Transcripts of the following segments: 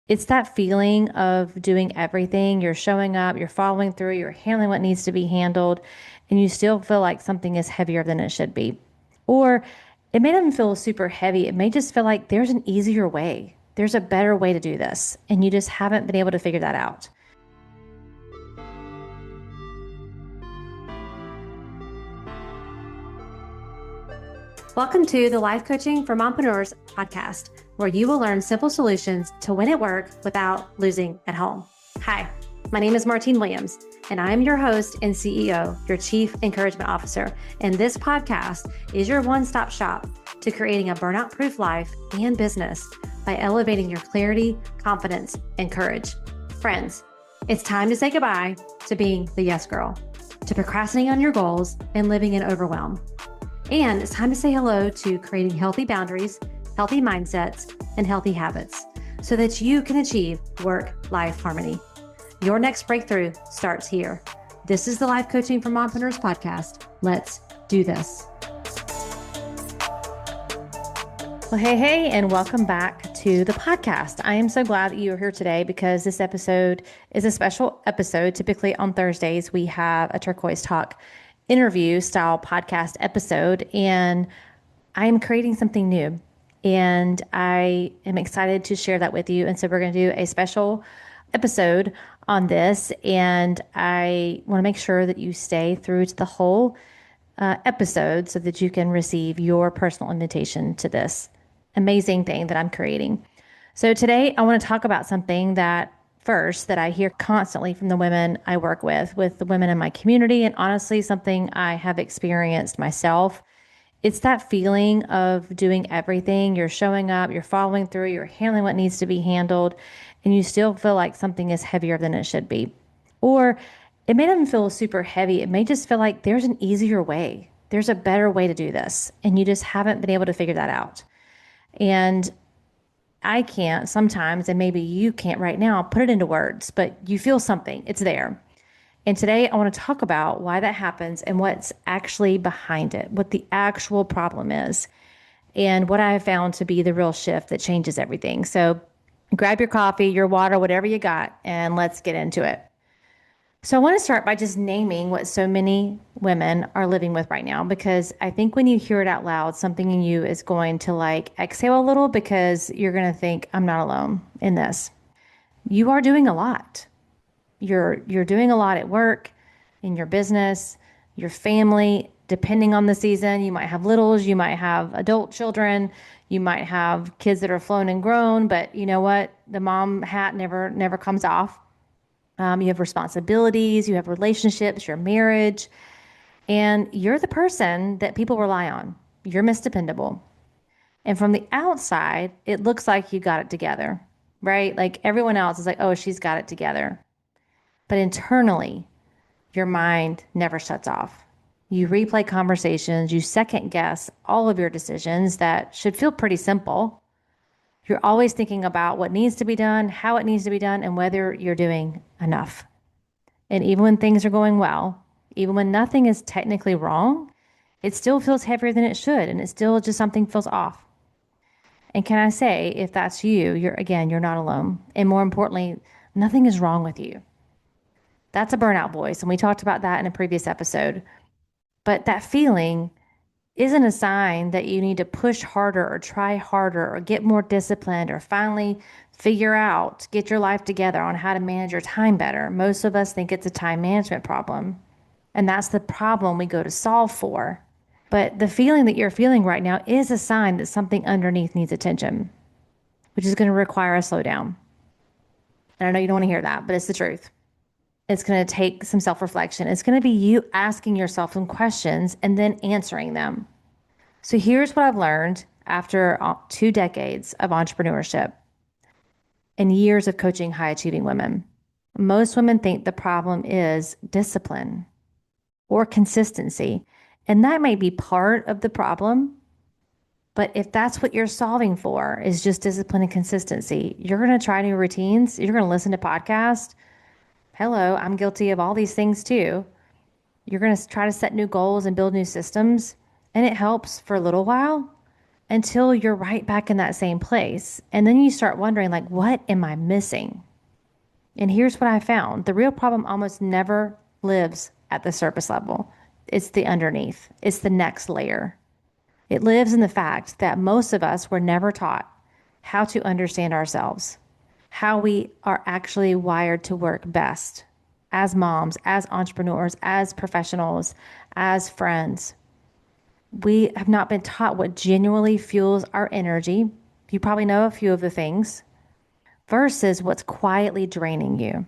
It's that feeling of doing everything. You're showing up, you're following through, you're handling what needs to be handled, and you still feel like something is heavier than it should be. Or it may not even feel super heavy. It may just feel like there's an easier way. There's a better way to do this, and you just haven't been able to figure that out. Welcome to the Life Coaching for Mompreneurs podcast, where you will learn simple solutions to win at work without losing at home. Hi, my name is Martine Williams, and I am your host and CEO, your Chief Encouragement Officer. And this podcast is your one-stop shop to creating a burnout-proof life and business by elevating your clarity, confidence, and courage. Friends, it's time to say goodbye to being the yes girl, to procrastinating on your goals and living in overwhelm. And it's time to say hello to creating healthy boundaries, healthy mindsets, and healthy habits so that you can achieve work-life harmony. Your next breakthrough starts here. This is the Life Coaching for Mompreneurs podcast. Let's do this. Well, hey, and welcome back to the podcast. I am so glad that you are here today because this episode is a special episode. Typically on Thursdays, we have a Turquoise Talk interview style podcast episode, and I am creating something new, and I am excited to share that with you. And so we're going to do a special episode on this, and I want to make sure that you stay through to the whole episode so that you can receive your personal invitation to this amazing thing that I'm creating. So today I want to talk about something that I hear constantly from the women I work with the women in my community, and honestly, something I have experienced myself. It's that feeling of doing everything. You're showing up, you're following through, you're handling what needs to be handled, and you still feel like something is heavier than it should be. Or it may not even feel super heavy. It may just feel like there's an easier way. There's a better way to do this, and you just haven't been able to figure that out. And I can't sometimes, and maybe you can't right now, put it into words, but you feel something. It's there. And today I want to talk about why that happens and what's actually behind it, what the actual problem is, and what I have found to be the real shift that changes everything. So grab your coffee, your water, whatever you got, and let's get into it. So I want to start by just naming what so many women are living with right now, because I think when you hear it out loud, something in you is going to like exhale a little, because you're going to think, I'm not alone in this. You are doing a lot. You're doing a lot at work, in your business, your family, depending on the season. You might have littles, you might have adult children, you might have kids that are flown and grown, but you know what? The mom hat never comes off. You have responsibilities, you have relationships, your marriage, and you're the person that people rely on. You're Miss Dependable. And from the outside, it looks like you got it together, right? Like everyone else is like, oh, she's got it together. But internally, your mind never shuts off. You replay conversations, you second guess all of your decisions that should feel pretty simple. You're always thinking about what needs to be done, how it needs to be done, and whether you're doing enough. And even when things are going well, even when nothing is technically wrong, it still feels heavier than it should, and it still just something feels off. And can I say, if that's you, you're not alone. And more importantly, nothing is wrong with you. That's a burnout voice, and we talked about that in a previous episode. But that feeling isn't a sign that you need to push harder or try harder or get more disciplined or finally get your life together on how to manage your time better. Most of us think it's a time management problem, and that's the problem we go to solve for. But the feeling that you're feeling right now is a sign that something underneath needs attention, which is going to require a slowdown. And I know you don't want to hear that, but it's the truth. It's going to take some self-reflection. It's going to be you asking yourself some questions and then answering them. So here's what I've learned after 2 decades of entrepreneurship and years of coaching high-achieving women. Most women think the problem is discipline or consistency, and that may be part of the problem. But if that's what you're solving for is just discipline and consistency, you're going to try new routines. You're going to listen to podcasts. Hello, I'm guilty of all these things too. You're going to try to set new goals and build new systems, and it helps for a little while, until you're right back in that same place. And then you start wondering, like, what am I missing? And here's what I found: the real problem almost never lives at the surface level, it's the underneath, it's the next layer. It lives in the fact that most of us were never taught how to understand ourselves, how we are actually wired to work best as moms, as entrepreneurs, as professionals, as friends. We have not been taught what genuinely fuels our energy. You probably know a few of the things versus what's quietly draining you.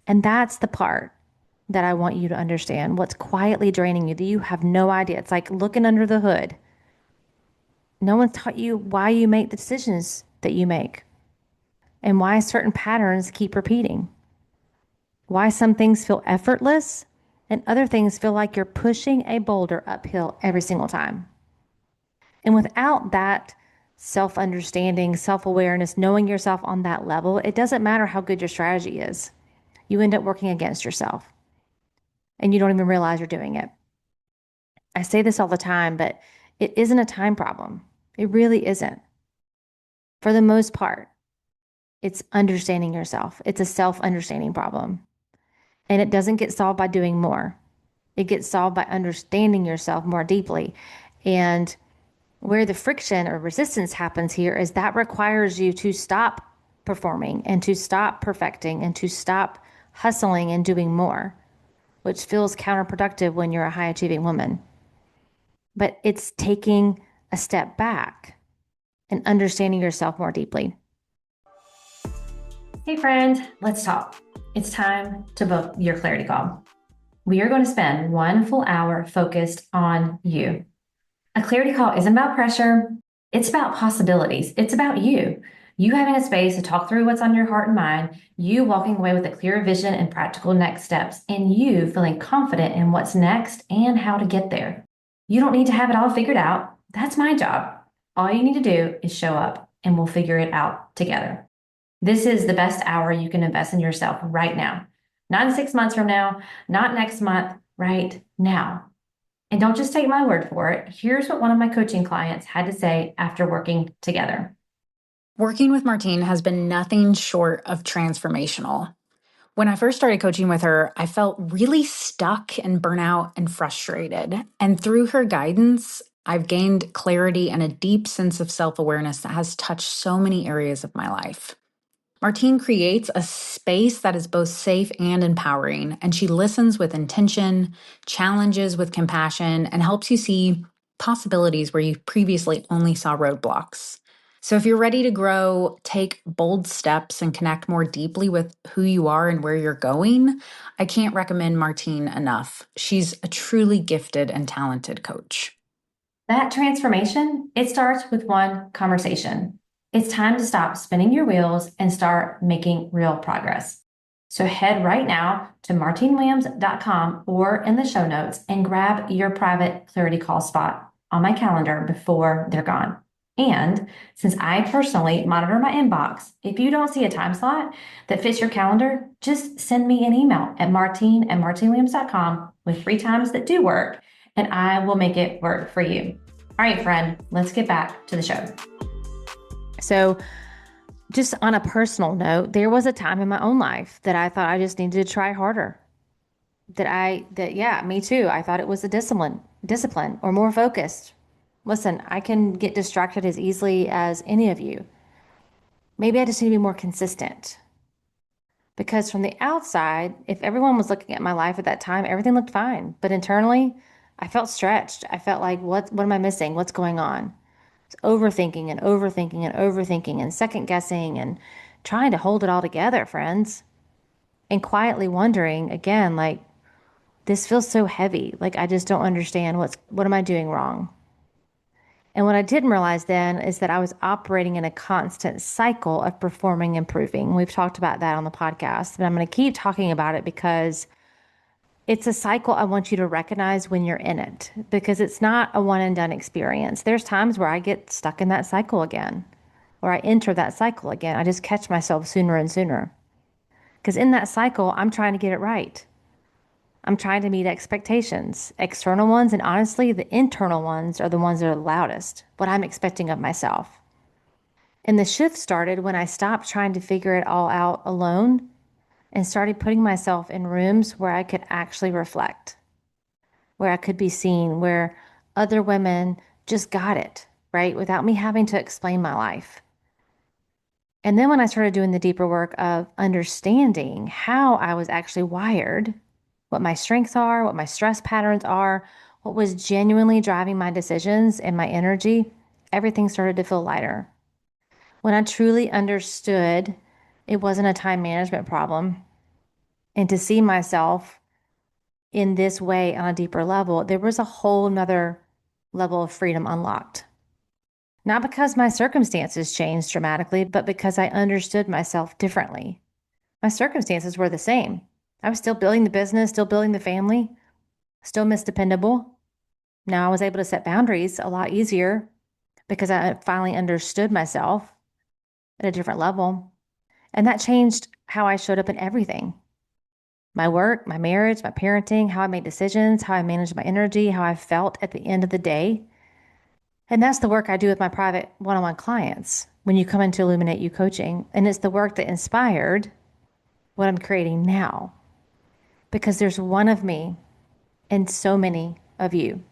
And that's the part that I want you to understand. What's quietly draining you that you have no idea. It's like looking under the hood. No one's taught you why you make the decisions that you make and why certain patterns keep repeating. Why some things feel effortless and other things feel like you're pushing a boulder uphill every single time. And without that self understanding, self awareness, knowing yourself on that level, it doesn't matter how good your strategy is. You end up working against yourself and you don't even realize you're doing it. I say this all the time, but it isn't a time problem. It really isn't. For the most part, it's understanding yourself. It's a self understanding problem. And it doesn't get solved by doing more, it gets solved by understanding yourself more deeply. And where the friction or resistance happens here is that requires you to stop performing and to stop perfecting and to stop hustling and doing more, which feels counterproductive when you're a high achieving woman. But it's taking a step back and understanding yourself more deeply. Hey friend, let's talk. It's time to book your clarity call. We are going to spend 1 full hour focused on you. A clarity call isn't about pressure. It's about possibilities. It's about you. You having a space to talk through what's on your heart and mind, you walking away with a clear vision and practical next steps, and you feeling confident in what's next and how to get there. You don't need to have it all figured out. That's my job. All you need to do is show up and we'll figure it out together. This is the best hour you can invest in yourself right now. Not 6 months from now, not next month, right now. And don't just take my word for it. Here's what one of my coaching clients had to say after working together. Working with Martine has been nothing short of transformational. When I first started coaching with her, I felt really stuck and burnout and frustrated. And through her guidance, I've gained clarity and a deep sense of self-awareness that has touched so many areas of my life. Martine creates a space that is both safe and empowering, and she listens with intention, challenges with compassion, and helps you see possibilities where you previously only saw roadblocks. So if you're ready to grow, take bold steps, and connect more deeply with who you are and where you're going, I can't recommend Martine enough. She's a truly gifted and talented coach. That transformation, it starts with one conversation. It's time to stop spinning your wheels and start making real progress. So head right now to martinewilliams.com or in the show notes and grab your private clarity call spot on my calendar before they're gone. And since I personally monitor my inbox, if you don't see a time slot that fits your calendar, just send me an email at martinewilliams.com with 3 times that do work, and I will make it work for you. All right, friend, let's get back to the show. So just on a personal note, there was a time in my own life that I thought I just needed to try harder. Me too. I thought it was a discipline or more focused. Listen, I can get distracted as easily as any of you. Maybe I just need to be more consistent. Because from the outside, if everyone was looking at my life at that time, everything looked fine. But internally, I felt stretched. I felt like, what am I missing? What's going on? It's overthinking and overthinking and overthinking and second guessing and trying to hold it all together, friends. And quietly wondering again, like, this feels so heavy. Like, I just don't understand what am I doing wrong? And what I didn't realize then is that I was operating in a constant cycle of performing and improving. We've talked about that on the podcast, but I'm going to keep talking about it because it's a cycle I want you to recognize when you're in it, because it's not a one and done experience. There's times where I get stuck in that cycle again, or I enter that cycle again. I just catch myself sooner and sooner. Because in that cycle, I'm trying to get it right. I'm trying to meet expectations, external ones, and honestly, the internal ones are the ones that are loudest, what I'm expecting of myself. And the shift started when I stopped trying to figure it all out alone and started putting myself in rooms where I could actually reflect, where I could be seen, where other women just got it, right? Without me having to explain my life. And then when I started doing the deeper work of understanding how I was actually wired, what my strengths are, what my stress patterns are, what was genuinely driving my decisions and my energy, everything started to feel lighter. When I truly understood it wasn't a time management problem, and to see myself in this way on a deeper level, there was a whole nother level of freedom unlocked. Not because my circumstances changed dramatically, but because I understood myself differently. My circumstances were the same. I was still building the business, still building the family, still Miss Dependable. Now I was able to set boundaries a lot easier because I finally understood myself at a different level. And that changed how I showed up in everything: my work, my marriage, my parenting, how I made decisions, how I managed my energy, how I felt at the end of the day. And that's the work I do with my private one on one clients when you come into Illuminate You coaching. And it's the work that inspired what I'm creating now because there's one of me and so many of you.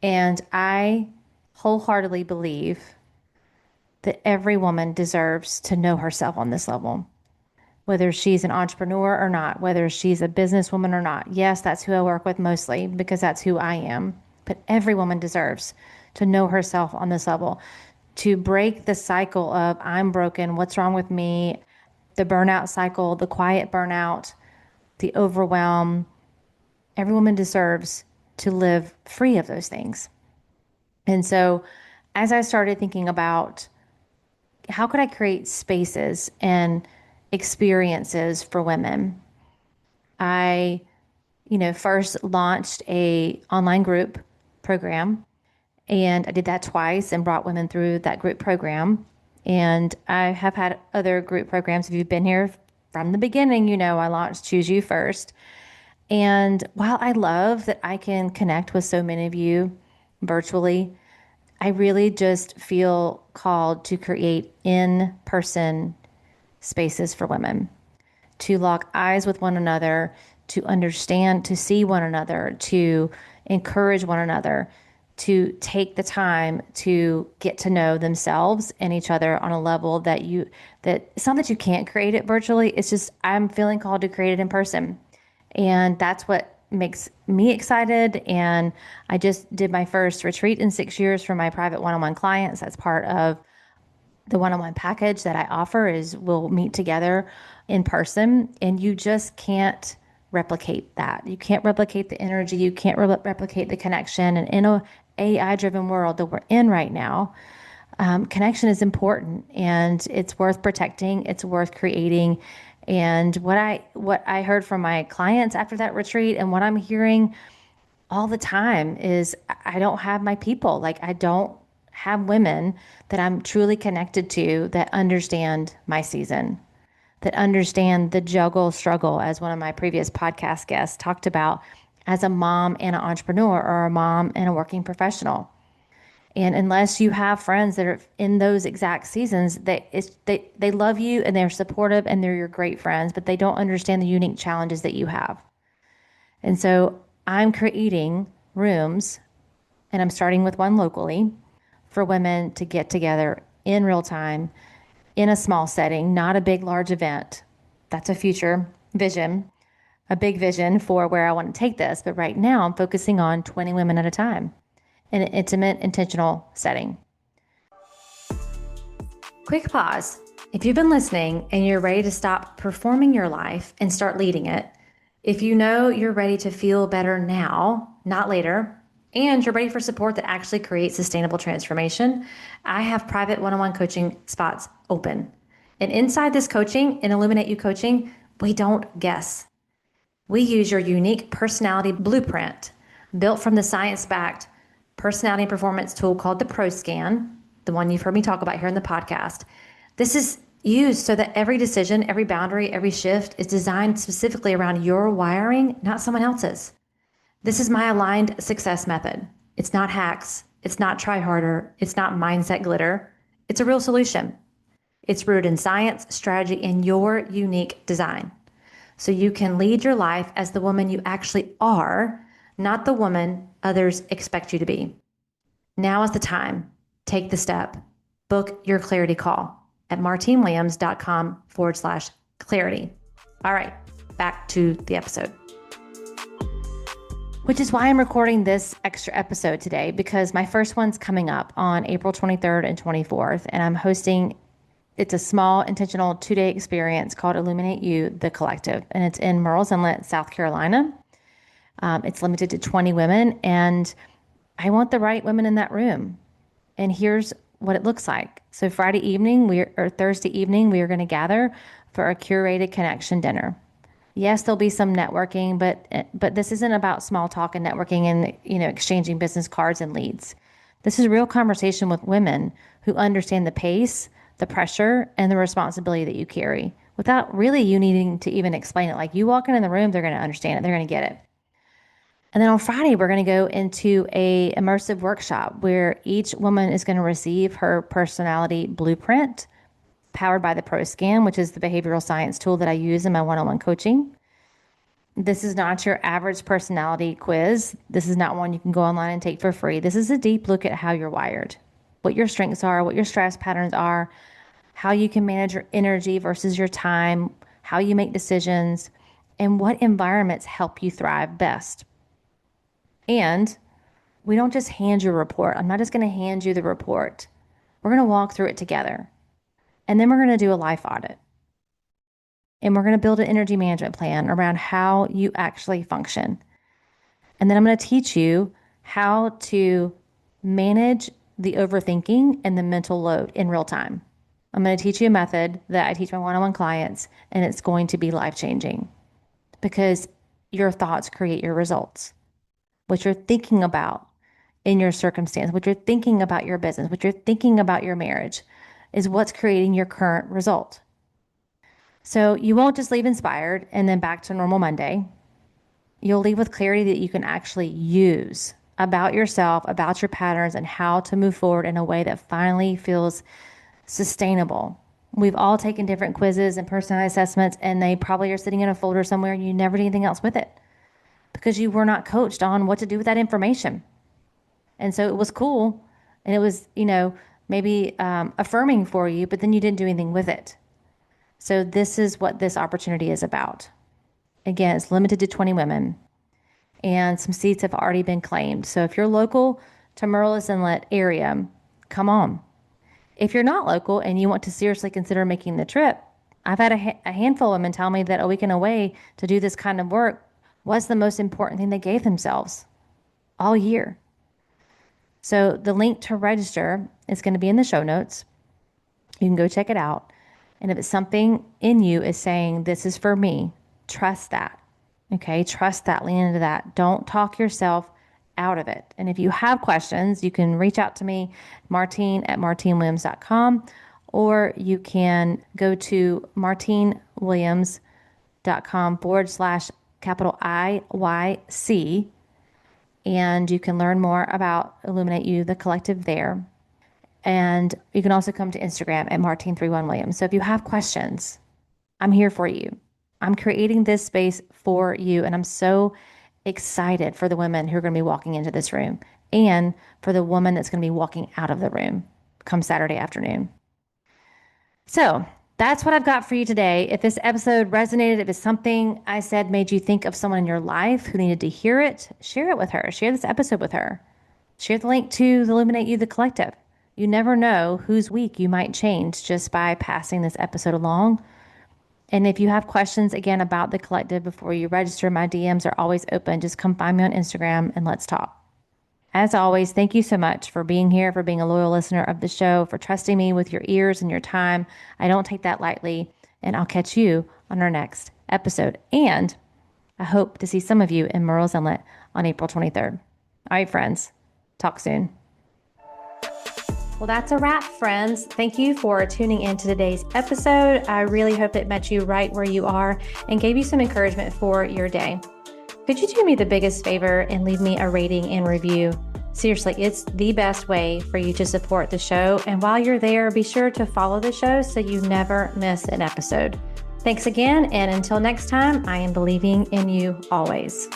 And I wholeheartedly believe that every woman deserves to know herself on this level, whether she's an entrepreneur or not, whether she's a businesswoman or not. Yes, that's who I work with mostly because that's who I am. But every woman deserves to know herself on this level, to break the cycle of I'm broken, what's wrong with me, the burnout cycle, the quiet burnout, the overwhelm. Every woman deserves to live free of those things. And so, as I started thinking about how could I create spaces and experiences for women, I, first launched a online group program, and I did that twice and brought women through that group program. And I have had other group programs. If you've been here from the beginning, I launched Choose You First. And while I love that I can connect with so many of you virtually, I really just feel called to create in person spaces for women, to lock eyes with one another, to understand, to see one another, to encourage one another, to take the time to get to know themselves and each other on a level that it's not that you can't create it virtually. It's just I'm feeling called to create it in person. And that's what makes me excited. And I just did my first retreat in 6 years for my private one-on-one clients. That's part of the one-on-one package that I offer is we'll meet together in person, and you just can't replicate that. You can't replicate the energy. You can't replicate the connection. And in a AI-driven world that we're in right now, connection is important and it's worth protecting. It's worth creating. And what I heard from my clients after that retreat and what I'm hearing all the time is I don't have my people. Like I don't have women that I'm truly connected to that understand my season, that understand the juggle struggle, as one of my previous podcast guests talked about, as a mom and an entrepreneur or a mom and a working professional. And unless you have friends that are in those exact seasons, they love you and they're supportive and they're your great friends, but they don't understand the unique challenges that you have. And so I'm creating rooms, and I'm starting with one locally, for women to get together in real time in a small setting, not a big, large event. That's a future vision, a big vision for where I want to take this. But right now, I'm focusing on 20 women at a time in an intimate, intentional setting. Quick pause. If you've been listening and you're ready to stop performing your life and start leading it, if you know you're ready to feel better now, not later, and you're ready for support that actually creates sustainable transformation, I have private one-on-one coaching spots open. And inside this coaching, in Illuminate You coaching, we don't guess. We use your unique personality blueprint built from the science-backed personality and performance tool called the ProScan, the one you've heard me talk about here in the podcast. This is used so that every decision, every boundary, every shift is designed specifically around your wiring, not someone else's. This is my aligned success method. It's not hacks. It's not try harder. It's not mindset glitter. It's a real solution. It's rooted in science, strategy, and your unique design. So you can lead your life as the woman you actually are, not the woman others expect you to be. Now is the time. Take the step. Book your clarity call at martinewilliams.com/clarity. All right, back to the episode. Which is why I'm recording this extra episode today, because my first one's coming up on April 23rd and 24th, and I'm hosting. It's a small, intentional 2-day experience called Illuminate You, the Collective, and it's in Murrells Inlet, South Carolina. It's limited to 20 women, and I want the right women in that room. And here's what it looks like. So Thursday evening, we are going to gather for a curated connection dinner. Yes, there'll be some networking, but this isn't about small talk and networking and exchanging business cards and leads. This is a real conversation with women who understand the pace, the pressure, and the responsibility that you carry without really you needing to even explain it. Like, you walking in the room, they're going to understand it. They're going to get it. And then on Friday, we're going to go into a immersive workshop where each woman is going to receive her personality blueprint, powered by the ProScan, which is the behavioral science tool that I use in my one-on-one coaching. This is not your average personality quiz. This is not one you can go online and take for free. This is a deep look at how you're wired, what your strengths are, what your stress patterns are, how you can manage your energy versus your time, how you make decisions, and what environments help you thrive best. And we don't just hand you a report. I'm not just going to hand you the report. We're going to walk through it together. And then we're going to do a life audit. And we're going to build an energy management plan around how you actually function. And then I'm going to teach you how to manage the overthinking and the mental load in real time. I'm going to teach you a method that I teach my one-on-one clients, and it's going to be life-changing because your thoughts create your results. What you're thinking about in your circumstance, what you're thinking about your business, what you're thinking about your marriage is what's creating your current result. So you won't just leave inspired and then back to normal Monday. You'll leave with clarity that you can actually use about yourself, about your patterns, and how to move forward in a way that finally feels sustainable. We've all taken different quizzes and personality assessments, and they probably are sitting in a folder somewhere and you never did anything else with it because you were not coached on what to do with that information. And so it was cool and it was, maybe affirming for you, but then you didn't do anything with it. So this is what this opportunity is about. Again, it's limited to 20 women and some seats have already been claimed. So if you're local to Murrells Inlet area, come on. If you're not local and you want to seriously consider making the trip, I've had a handful of women tell me that a weekend away to do this kind of work was the most important thing they gave themselves all year. So the link to register is going to be in the show notes. You can go check it out. And if it's something in you is saying, this is for me, trust that. Okay, trust that, lean into that. Don't talk yourself out of it. And if you have questions, you can reach out to me, Martine at martinewilliams.com, or you can go to martinewilliams.com/IYC, and you can learn more about Illuminate You, the collective there. And you can also come to Instagram at Martine31Williams. So if you have questions, I'm here for you. I'm creating this space for you. And I'm so excited for the women who are going to be walking into this room and for the woman that's going to be walking out of the room come Saturday afternoon. So that's what I've got for you today. If this episode resonated, if it's something I said made you think of someone in your life who needed to hear it, share it with her. Share this episode with her. Share the link to the Illuminate You, the collective. You never know whose week you might change just by passing this episode along. And if you have questions, again, about the collective before you register, my DMs are always open. Just come find me on Instagram and let's talk. As always, thank you so much for being here, for being a loyal listener of the show, for trusting me with your ears and your time. I don't take that lightly, and I'll catch you on our next episode. And I hope to see some of you in Murrells Inlet on April 23rd. All right, friends, talk soon. Well, that's a wrap, friends. Thank you for tuning in to today's episode. I really hope it met you right where you are and gave you some encouragement for your day. Could you do me the biggest favor and leave me a rating and review? Seriously, it's the best way for you to support the show. And while you're there, be sure to follow the show so you never miss an episode. Thanks again. And until next time, I am believing in you always.